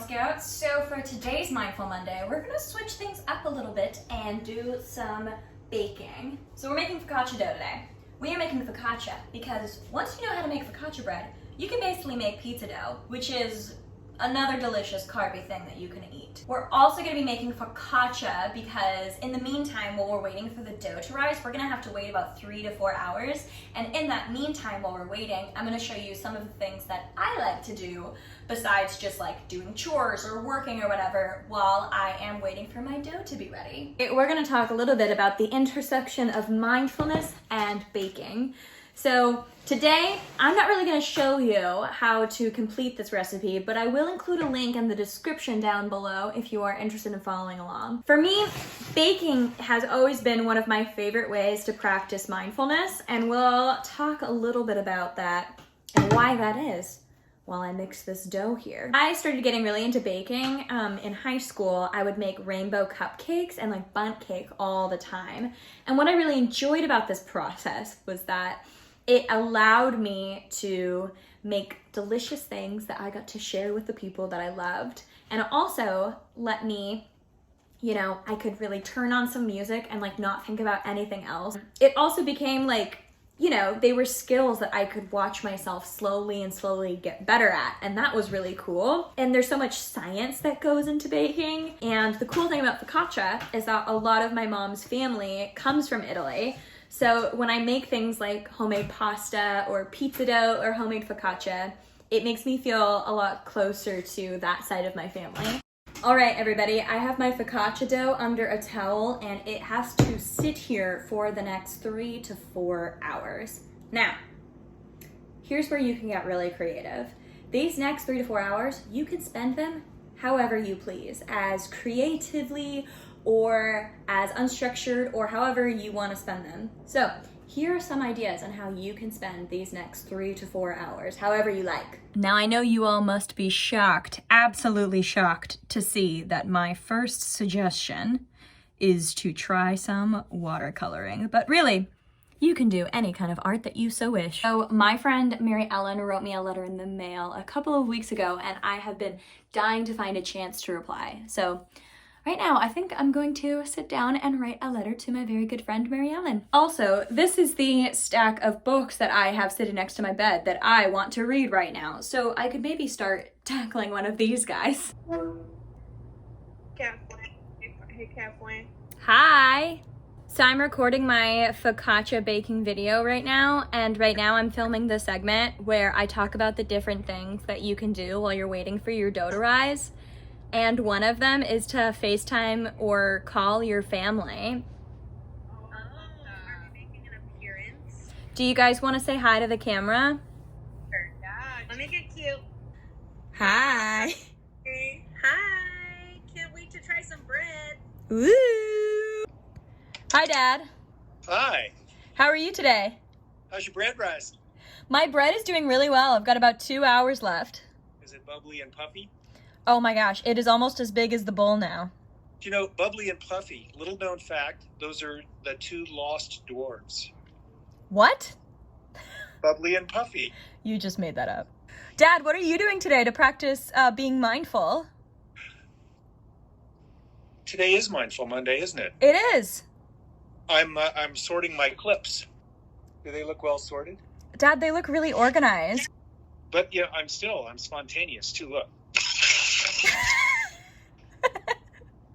Scouts. So for today's Mindful Monday, we're gonna switch things up a little bit and do some baking. So we're making focaccia dough today. We are making focaccia because once you know how to make focaccia bread, you can basically make pizza dough, which is another delicious carby thing that you can eat. We're also gonna be making focaccia because in the meantime, while we're waiting for the dough to rise, we're gonna have to wait about 3 to 4 hours. And in that meantime, while we're waiting, I'm gonna show you some of the things that I like to do besides just like doing chores or working or whatever while I am waiting for my dough to be ready. We're gonna talk a little bit about the intersection of mindfulness and baking. So today, I'm not really gonna show you how to complete this recipe, but I will include a link in the description down below if you are interested in following along. For me, baking has always been one of my favorite ways to practice mindfulness, and we'll talk a little bit about that and why that is while I mix this dough here. I started getting really into baking. In high school, I would make rainbow cupcakes and like bundt cake all the time. And what I really enjoyed about this process was that it allowed me to make delicious things that I got to share with the people that I loved. And it also let me, I could really turn on some music and like not think about anything else. It also became like, they were skills that I could watch myself slowly get better at. And that was really cool. And there's so much science that goes into baking. And the cool thing about focaccia is that a lot of my mom's family comes from Italy. So when I make things like homemade pasta or pizza dough or homemade focaccia, it makes me feel a lot closer to that side of my family. All right, everybody, I have my focaccia dough under a towel and it has to sit here for the next 3 to 4 hours. Now, here's where you can get really creative. These next 3 to 4 hours, you can spend them however you please, as creatively or as unstructured or however you want to spend them. So here are some ideas on how you can spend these next 3 to 4 hours, however you like. Now I know you all must be shocked, absolutely shocked, to see that my first suggestion is to try some watercoloring, but really, you can do any kind of art that you so wish. So my friend Mary Ellen wrote me a letter in the mail a couple of weeks ago and I have been dying to find a chance to reply. So right now, I think I'm going to sit down and write a letter to my very good friend, Mary Ellen. Also, this is the stack of books that I have sitting next to my bed that I want to read right now. So I could maybe start tackling one of these guys. Hey, Kathleen. Hi. So I'm recording my focaccia baking video right now, and right now I'm filming the segment where I talk about the different things that you can do while you're waiting for your dough to rise. And one of them is to FaceTime or call your family. Oh, are we making an appearance? Do you guys want to say hi to the camera? Sure. Yeah. Let me get cute. Hi. Hey. Hi. Can't wait to try some bread. Woo. Hi, Dad. Hi. How are you today? How's your bread rising? My bread is doing really well. I've got about 2 hours left. Is it bubbly and puffy? Oh my gosh, it is almost as big as the bowl now. Do you know, bubbly and puffy, little known fact, those are the 2 lost dwarves. What? Bubbly and puffy. You just made that up. Dad, what are you doing today to practice being mindful? Today is Mindful Monday, isn't it? It is. I'm sorting my clips. Do they look well sorted? Dad, they look really organized. But yeah, I'm spontaneous too, look.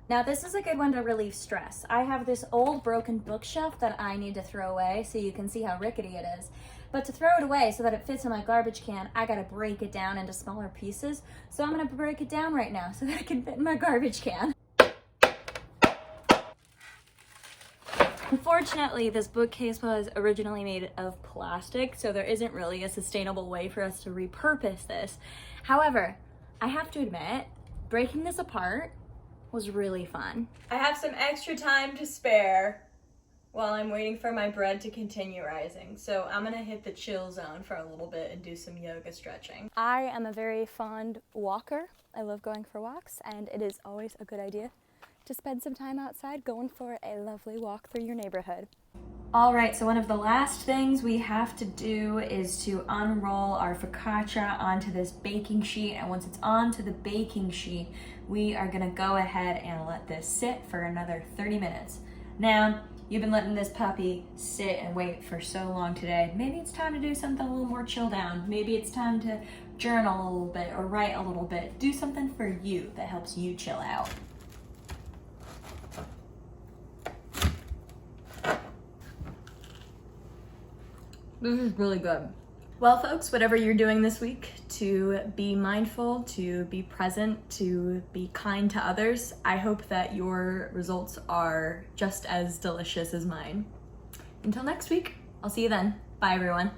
Now this is a good one to relieve stress. I have this old broken bookshelf that I need to throw away so you can see how rickety it is. But to throw it away so that it fits in my garbage can, I gotta break it down into smaller pieces. So I'm gonna break it down right now so that it can fit in my garbage can. Unfortunately, this bookcase was originally made of plastic, so there isn't really a sustainable way for us to repurpose this. However, I have to admit, breaking this apart was really fun. I have some extra time to spare while I'm waiting for my bread to continue rising. So I'm gonna hit the chill zone for a little bit and do some yoga stretching. I am a very fond walker. I love going for walks, and it is always a good idea to spend some time outside going for a lovely walk through your neighborhood. All right, so one of the last things we have to do is to unroll our focaccia onto this baking sheet. And once it's onto the baking sheet, we are gonna go ahead and let this sit for another 30 minutes. Now, you've been letting this puppy sit and wait for so long today. Maybe it's time to do something a little more chill down. Maybe it's time to journal a little bit or write a little bit. Do something for you that helps you chill out. This is really good. Well, folks, whatever you're doing this week to be mindful, to be present, to be kind to others, I hope that your results are just as delicious as mine. Until next week, I'll see you then. Bye, everyone.